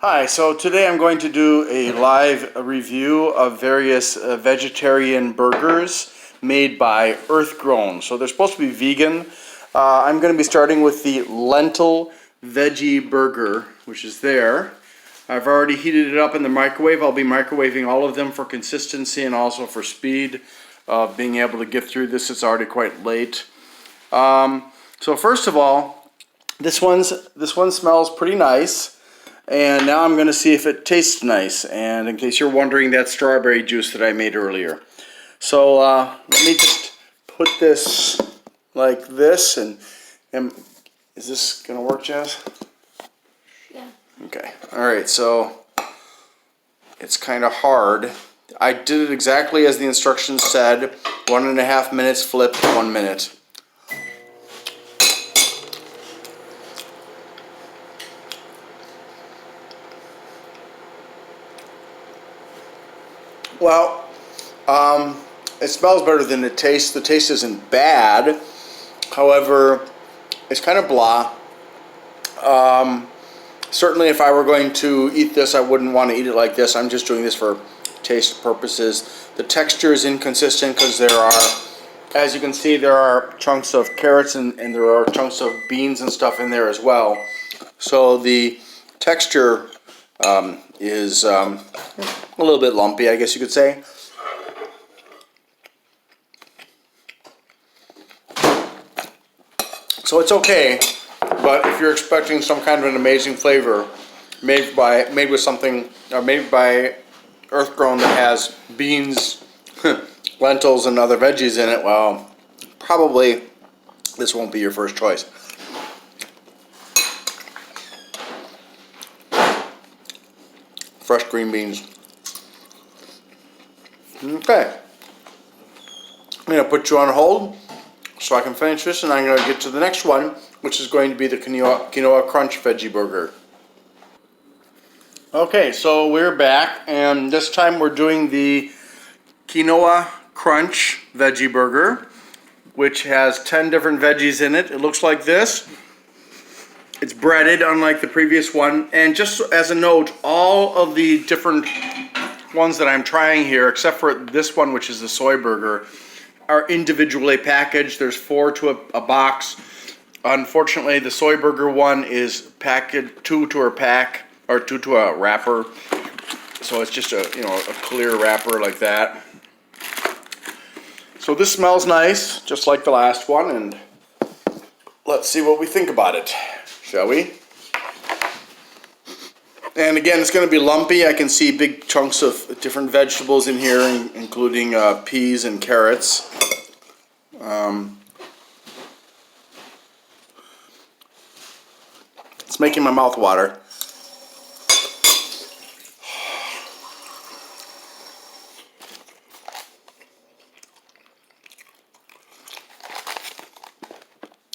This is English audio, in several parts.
Hi, so today I'm going to do a live review of various vegetarian burgers made by Earth Grown. So they're supposed to be vegan. I'm going to be starting with the Lentil Veggie Burger, which is there. I've already heated it up in the microwave. I'll be microwaving all of them for consistency and also for speed of being able to get through this. It's already quite late. So first of all, this one smells pretty nice. And now I'm going to see if it tastes nice. And in case you're wondering, that's strawberry juice that I made earlier. So let me just put this like this. And is this going to work, Jazz? Yeah. Okay. All right. So it's kind of hard. I did it exactly as the instructions said. 1.5 minutes, flip, 1 minute. Well, it smells better than it tastes. The taste isn't bad. However, it's kind of blah. Certainly if I were going to eat this, I wouldn't want to eat it like this. I'm just doing this for taste purposes. The texture is inconsistent because there are, as you can see, there are chunks of carrots and there are chunks of beans and stuff in there as well. So the texture is a little bit lumpy, I guess you could say. So it's okay, but if you're expecting some kind of an amazing flavor made by Earth Grown that has beans, lentils, and other veggies in it, well, probably this won't be your first choice. Fresh green beans. Okay. I'm going to put you on hold so I can finish this, and I'm going to get to the next one, which is going to be the Quinoa Crunch Veggie Burger. Okay, so we're back, and this time we're doing the Quinoa Crunch Veggie Burger, which has 10 different veggies in it. It looks like this. It's breaded, unlike the previous one. And just as a note, all of the different ones that I'm trying here, except for this one, which is the soy burger, are individually packaged. There's 4 to a box. Unfortunately, the soy burger one is packaged 2 to a pack, or 2 to a wrapper. So it's just a clear wrapper like that. So this smells nice, just like the last one, and let's see what we think about it, shall we? And again, it's going to be lumpy. I can see big chunks of different vegetables in here, including peas and carrots. It's making my mouth water.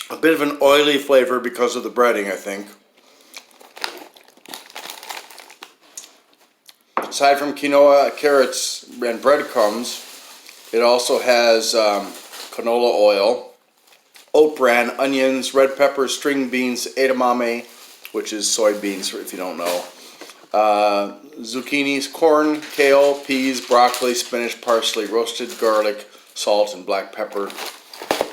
A bit of an oily flavor because of the breading, I think. Aside from quinoa, carrots, and breadcrumbs, it also has canola oil, oat bran, onions, red peppers, string beans, edamame, which is soybeans if you don't know, zucchinis, corn, kale, peas, broccoli, spinach, parsley, roasted garlic, salt, and black pepper.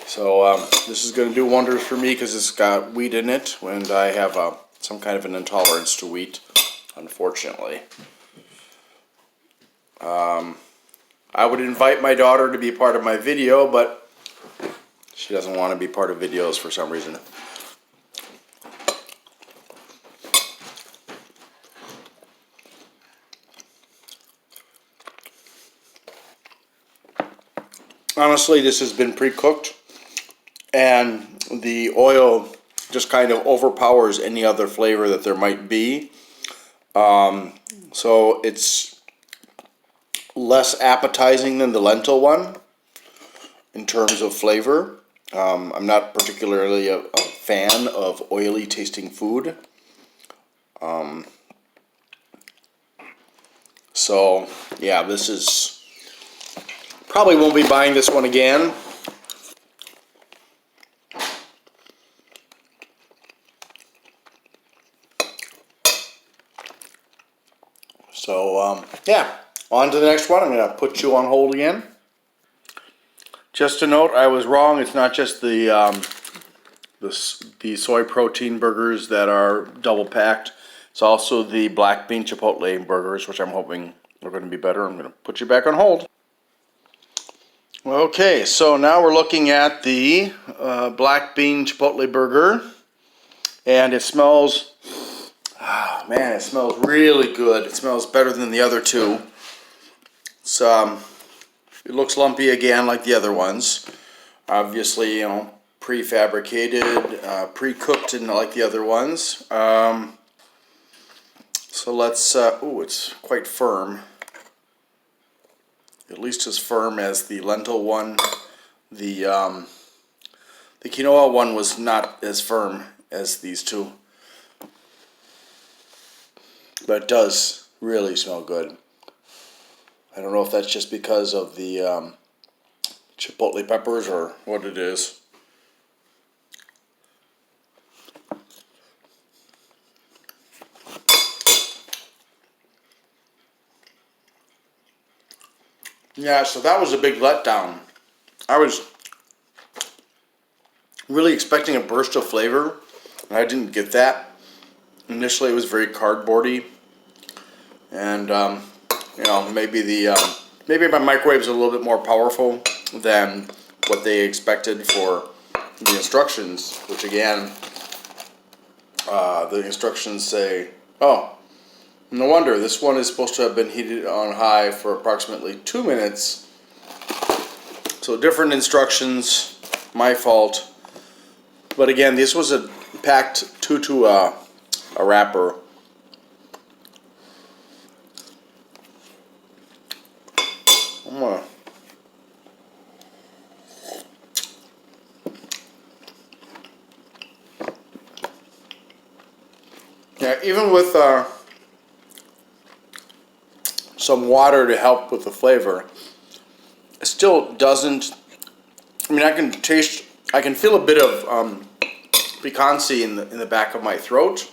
So this is going to do wonders for me because it's got wheat in it, and I have some kind of an intolerance to wheat, unfortunately. I would invite my daughter to be part of my video, but she doesn't want to be part of videos for some reason. Honestly, this has been pre-cooked, and the oil just kind of overpowers any other flavor that there might be. So it's less appetizing than the lentil one in terms of flavor. I'm not particularly a fan of oily tasting food. So yeah, this is probably won't be buying this one again. So, yeah, on to the next one. I'm going to put you on hold again. Just a note, I was wrong. It's not just the soy protein burgers that are double packed. It's also the black bean chipotle burgers, which I'm hoping are going to be better. I'm going to put you back on hold. Okay, so now we're looking at the black bean chipotle burger, and it smells, oh man, it smells really good. It smells better than the other two. It's, it looks lumpy again like the other ones. Obviously, you know, prefabricated, pre-cooked and like the other ones. So let's, ooh, it's quite firm. At least as firm as the lentil one. The quinoa one was not as firm as these two. But it does really smell good. I don't know if that's just because of the chipotle peppers or what it is. Yeah, so that was a big letdown. I was really expecting a burst of flavor, and I didn't get that. Initially, it was very cardboardy, and you know, maybe maybe my microwave's a little bit more powerful than what they expected for the instructions. Which again, the instructions say, oh. No wonder, this one is supposed to have been heated on high for approximately 2 minutes. So different instructions, my fault. But again, this was packed to a wrapper. I'm gonna... Yeah, even with some water to help with the flavor, it still doesn't. I mean, I can feel a bit of piquancy in the back of my throat,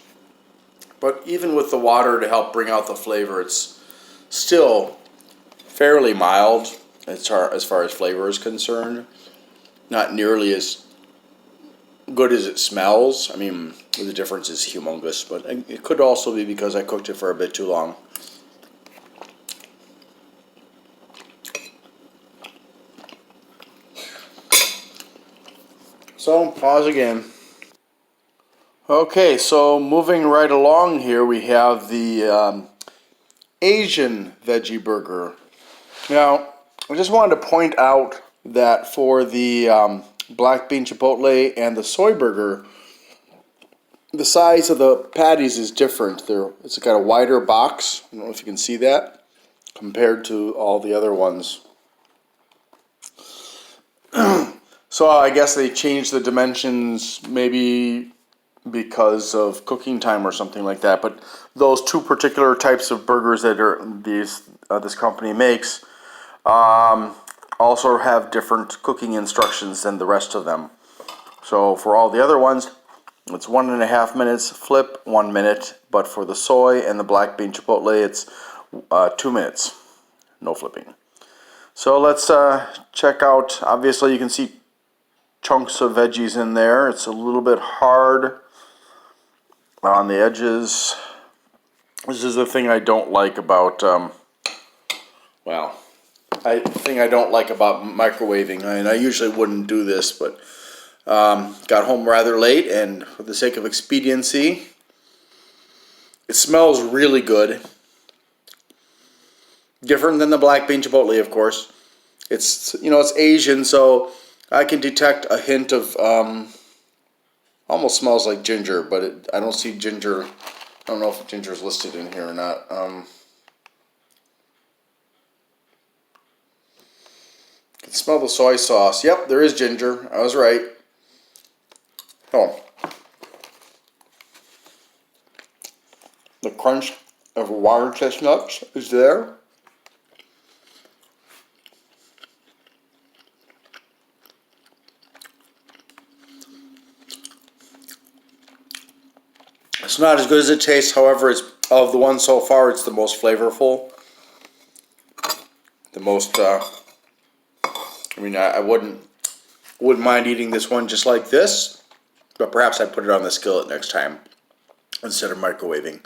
but even with the water to help bring out the flavor, it's still fairly mild as far as flavor is concerned. Not nearly as good as it smells. I mean, the difference is humongous, but it could also be because I cooked it for a bit too long. So, pause again. Okay, so moving right along here, we have the Asian veggie burger. Now, I just wanted to point out that for the black bean chipotle and the soy burger, the size of the patties is different. It's got a wider box. I don't know if you can see that, compared to all the other ones. So I guess they changed the dimensions maybe because of cooking time or something like that. But those two particular types of burgers that this company makes also have different cooking instructions than the rest of them. So for all the other ones, it's 1.5 minutes flip, 1 minute. But for the soy and the black bean chipotle, it's 2 minutes, no flipping. So let's check out. Obviously, you can see chunks of veggies in there. It's a little bit hard on the edges. This is the thing I don't like about, thing I don't like about microwaving. I mean, I usually wouldn't do this, but got home rather late, and for the sake of expediency, it smells really good. Different than the black bean chipotle, of course. It's, you know, it's Asian, so I can detect a hint of, almost smells like ginger, but I don't see ginger. I don't know if ginger is listed in here or not. Can smell the soy sauce. Yep, there is ginger. I was right. Oh. The crunch of water chestnuts is there. It's not as good as it tastes, however, it's of the ones so far, it's the most flavorful. The most, I wouldn't mind eating this one just like this, but perhaps I'd put it on the skillet next time instead of microwaving.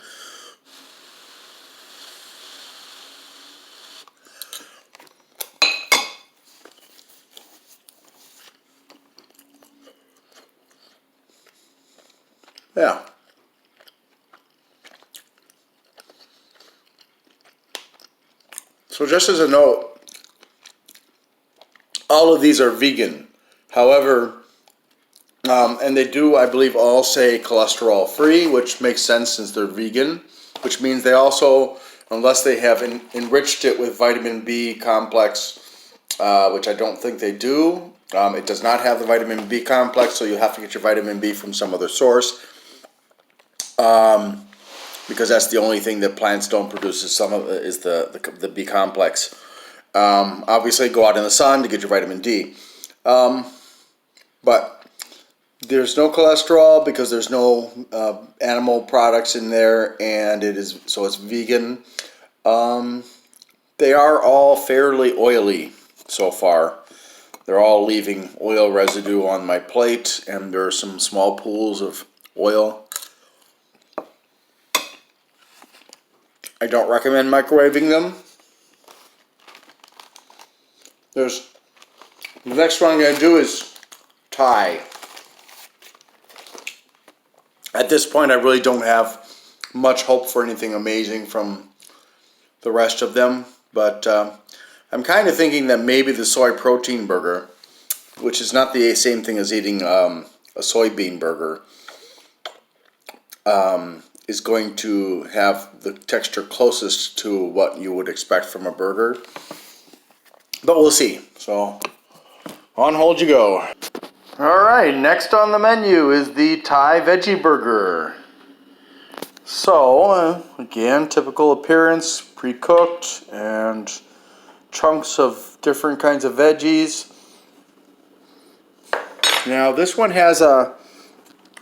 Yeah. So just as a note, all of these are vegan. However, and they do, I believe, all say cholesterol free, which makes sense since they're vegan, which means they also, unless they have enriched it with vitamin B complex, which I don't think they do, it does not have the vitamin B complex, so you have to get your vitamin B from some other source, because that's the only thing that plants don't produce is the B complex. Obviously, go out in the sun to get your vitamin D. But there's no cholesterol because there's no animal products in there, and it's vegan. They are all fairly oily so far. They're all leaving oil residue on my plate, and there are some small pools of oil. I don't recommend microwaving them. The next one I'm going to do is Thai. At this point, I really don't have much hope for anything amazing from the rest of them, but I'm kind of thinking that maybe the Soy Protein Burger, which is not the same thing as eating a soybean burger, is going to have the texture closest to what you would expect from a burger. But we'll see. So, on hold you go. Alright, next on the menu is the Thai Veggie Burger. So, again, typical appearance, pre-cooked, and chunks of different kinds of veggies. Now, this one has a...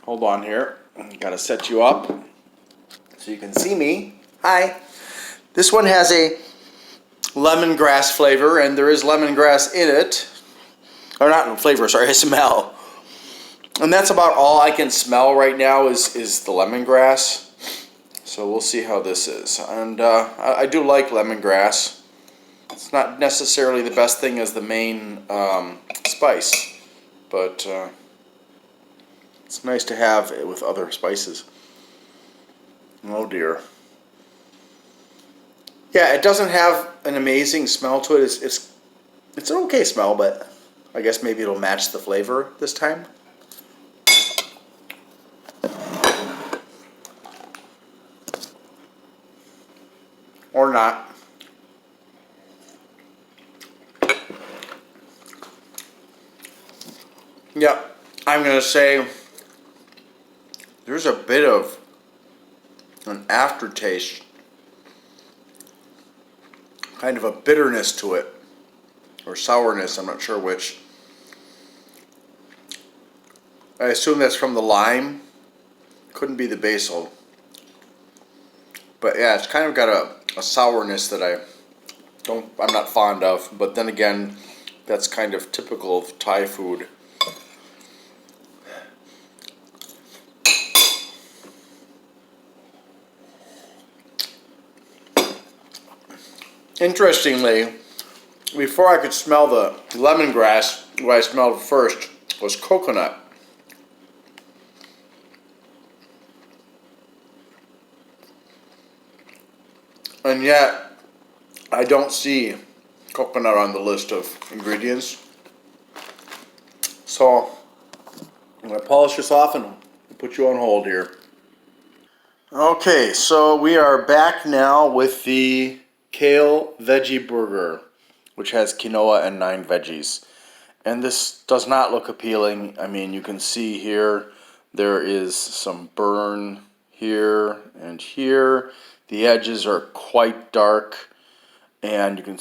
Hold on here. Gotta set you up so you can see me. Hi. This one has a lemongrass flavor, and there is lemongrass in it. Or not in flavor, sorry, smell. And that's about all I can smell right now is the lemongrass. So we'll see how this is. And I do like lemongrass. It's not necessarily the best thing as the main spice, but it's nice to have it with other spices. Oh dear. Yeah, it doesn't have an amazing smell to it. It's an okay smell, but I guess maybe it'll match the flavor this time. Or not. Yeah, I'm going to say there's a bit of an aftertaste, kind of a bitterness to it, or sourness, I'm not sure which. I assume that's from the lime. Couldn't be the basil. But yeah, it's kind of got a sourness that I'm not fond of, but then again, that's kind of typical of Thai food. Interestingly, before I could smell the lemongrass, what I smelled first was coconut. And yet, I don't see coconut on the list of ingredients. So, I'm going to polish this off and put you on hold here. Okay, so we are back now with the Kale Veggie Burger, which has quinoa and 9 veggies. And this does not look appealing. I mean, you can see here, there is some burn here and here. The edges are quite dark, and you can,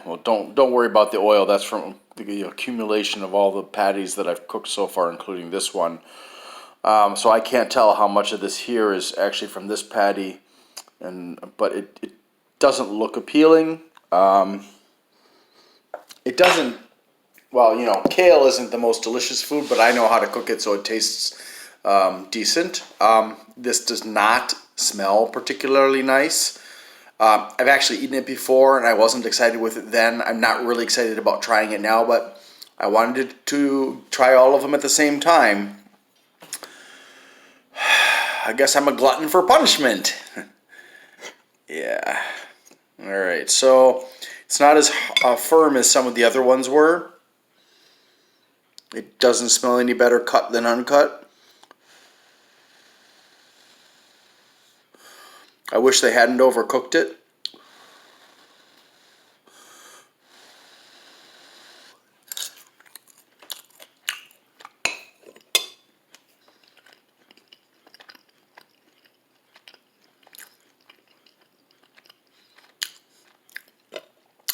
well, don't worry about the oil. That's from the accumulation of all the patties that I've cooked so far, including this one. So I can't tell how much of this here is actually from this patty but it doesn't look appealing. It doesn't. Well, you know, kale isn't the most delicious food, but I know how to cook it so it tastes decent. This does not smell particularly nice. I've actually eaten it before, and I wasn't excited with it then. I'm not really excited about trying it now, but I wanted to try all of them at the same time. I guess I'm a glutton for punishment. Yeah. All right, so it's not as firm as some of the other ones were. It doesn't smell any better cut than uncut. I wish they hadn't overcooked it.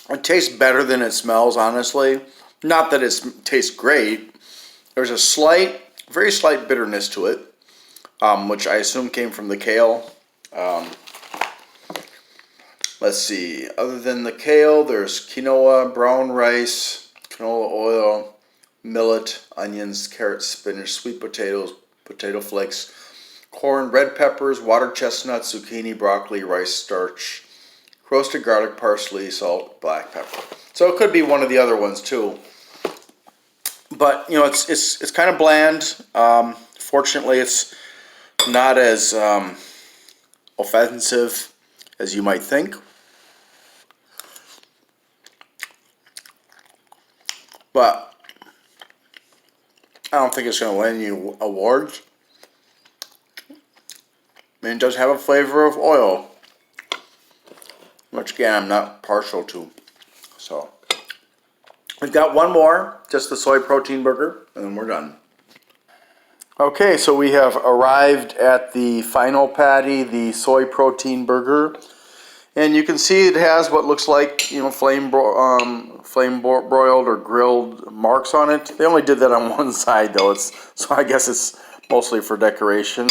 It tastes better than it smells, honestly. Not that it tastes great. There's a slight, very slight bitterness to it, which I assume came from the kale. Let's see. Other than the kale, there's quinoa, brown rice, canola oil, millet, onions, carrots, spinach, sweet potatoes, potato flakes, corn, red peppers, water chestnuts, zucchini, broccoli, rice starch, roasted garlic, parsley, salt, black pepper. So it could be one of the other ones too. But you know, it's kind of bland. Fortunately, it's not as offensive as you might think. But I don't think it's going to win any awards. I mean, it does have a flavor of oil, which again, I'm not partial to. So, we've got one more, just the soy protein burger, and then we're done. Okay, so we have arrived at the final patty, the soy protein burger. And you can see it has what looks like, you know, flame broiled or grilled marks on it. They only did that on one side though, so I guess it's mostly for decoration.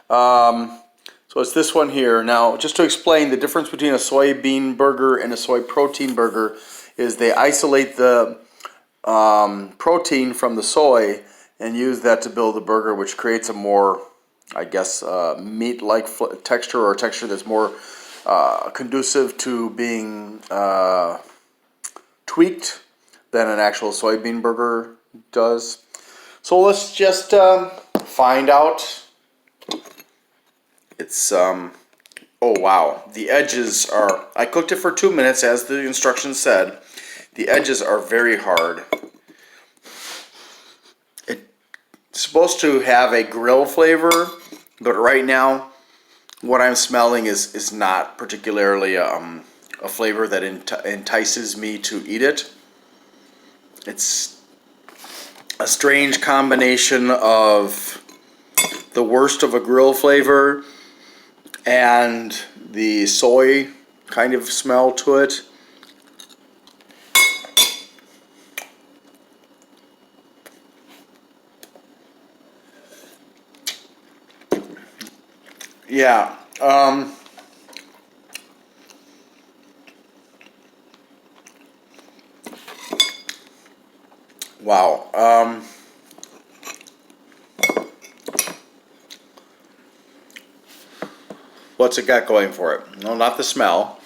So it's this one here. Now, just to explain, the difference between a soybean burger and a soy protein burger is they isolate the protein from the soy and use that to build the burger, which creates a more, I guess, meat-like texture, or a texture that's more conducive to being tweaked than an actual soybean burger does. So let's just find out. It's oh wow, the edges are, I cooked it for 2 minutes as the instructions said. The edges are very hard. It's supposed to have a grill flavor, but right now what I'm smelling is not particularly a flavor that entices me to eat it. It's a strange combination of the worst of a grill flavor and the soy kind of smell to it. Yeah. Wow. What's it got going for it? No, not the smell.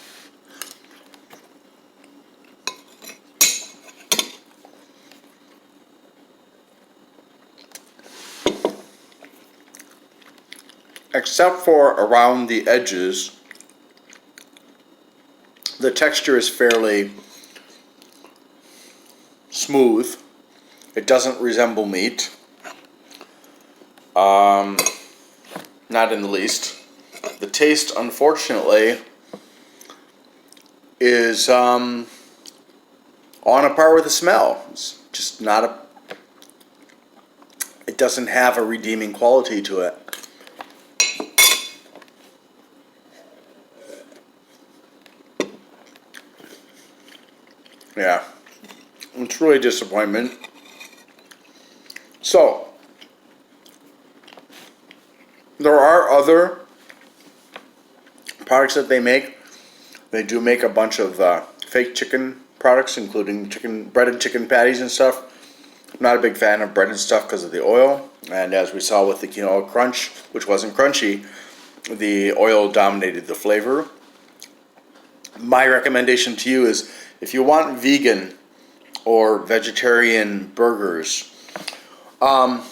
Except for around the edges, the texture is fairly smooth. It doesn't resemble meat. Not in the least. The taste, unfortunately, is on a par with the smell. It's just not a. It doesn't have a redeeming quality to it. Yeah, it's really a disappointment. So, there are other products that they make. They do make a bunch of fake chicken products, including breaded chicken patties and stuff. I'm not a big fan of breaded stuff because of the oil. And as we saw with the Quinoa Crunch, which wasn't crunchy, the oil dominated the flavor. My recommendation to you is if you want vegan or vegetarian burgers, I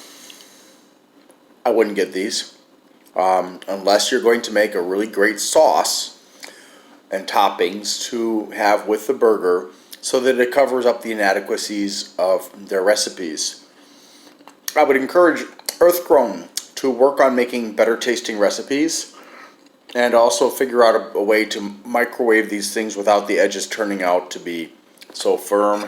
wouldn't get these unless you're going to make a really great sauce and toppings to have with the burger so that it covers up the inadequacies of their recipes. I would encourage Earthgrown to work on making better tasting recipes and also figure out a way to microwave these things without the edges turning out to be so firm,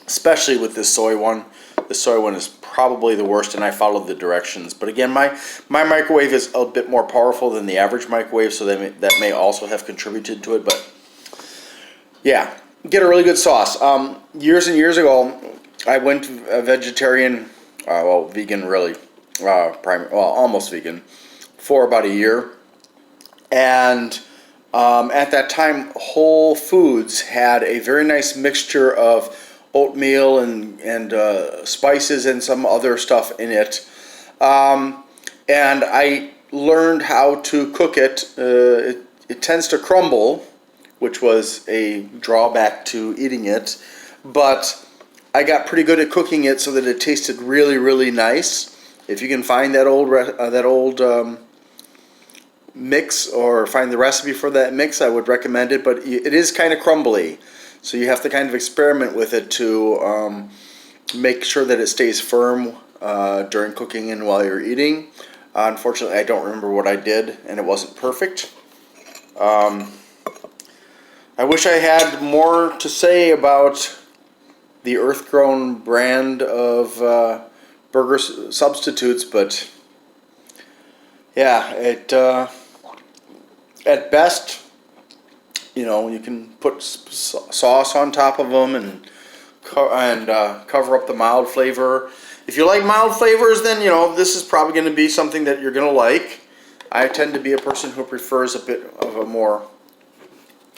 especially with this soy one. The soy one is probably the worst, and I followed the directions. But again, my microwave is a bit more powerful than the average microwave, so that may also have contributed to it. But yeah, get a really good sauce. Years and years ago, I went vegetarian, vegan really, almost vegan, for about a year. And at that time, Whole Foods had a very nice mixture of oatmeal and spices and some other stuff in it. And I learned how to cook it. It tends to crumble, which was a drawback to eating it. But I got pretty good at cooking it so that it tasted really, really nice. If you can find that old mix or find the recipe for that mix, I would recommend it. But it is kind of crumbly. So you have to kind of experiment with it to make sure that it stays firm during cooking and while you're eating. Unfortunately, I don't remember what I did, and it wasn't perfect. I wish I had more to say about the Earthgrown brand of burger substitutes, but yeah, at best, you can put sauce on top of them and cover up the mild flavor. If you like mild flavors, then this is probably going to be something that you're going to like. I tend to be a person who prefers a bit of a more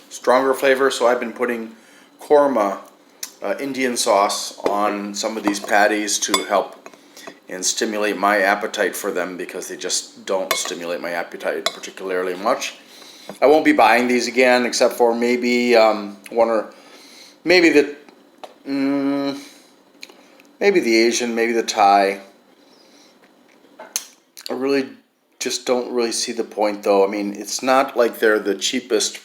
stronger flavor, so I've been putting korma, Indian sauce, on some of these patties to help and stimulate my appetite for them, because they just don't stimulate my appetite particularly much. I won't be buying these again, except for maybe maybe the Asian, maybe the Thai. I really just don't really see the point, though. I mean, it's not like they're the cheapest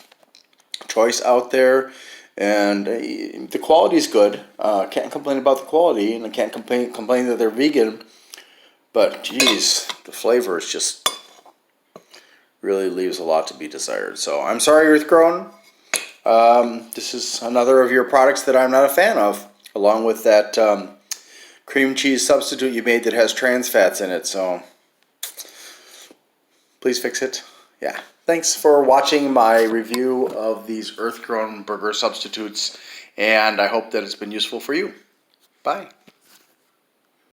choice out there, and the quality is good. Can't complain about the quality, and I can't complain that they're vegan. But geez, the flavor is just really leaves a lot to be desired. So I'm sorry, Earthgrown. This is another of your products that I'm not a fan of, along with that cream cheese substitute you made that has trans fats in it. So please fix it. Yeah. Thanks for watching my review of these Earthgrown burger substitutes, and I hope that it's been useful for you. Bye.